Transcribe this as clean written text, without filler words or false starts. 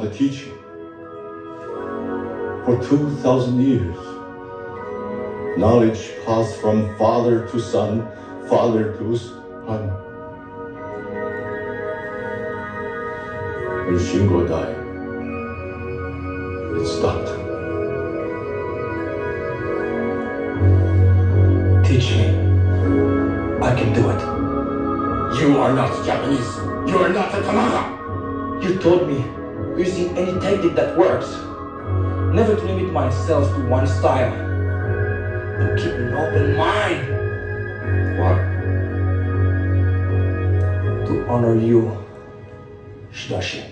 on the teaching. For 2,000 years, knowledge passed from father to son, father to son. When Shingo died, it stopped. Teach me. I can do it. You are not Japanese. You are not a Tanaka. You told me using any technique that works. Never to limit myself to one style. To keep an open mind. Why? To honor you, Shidashi.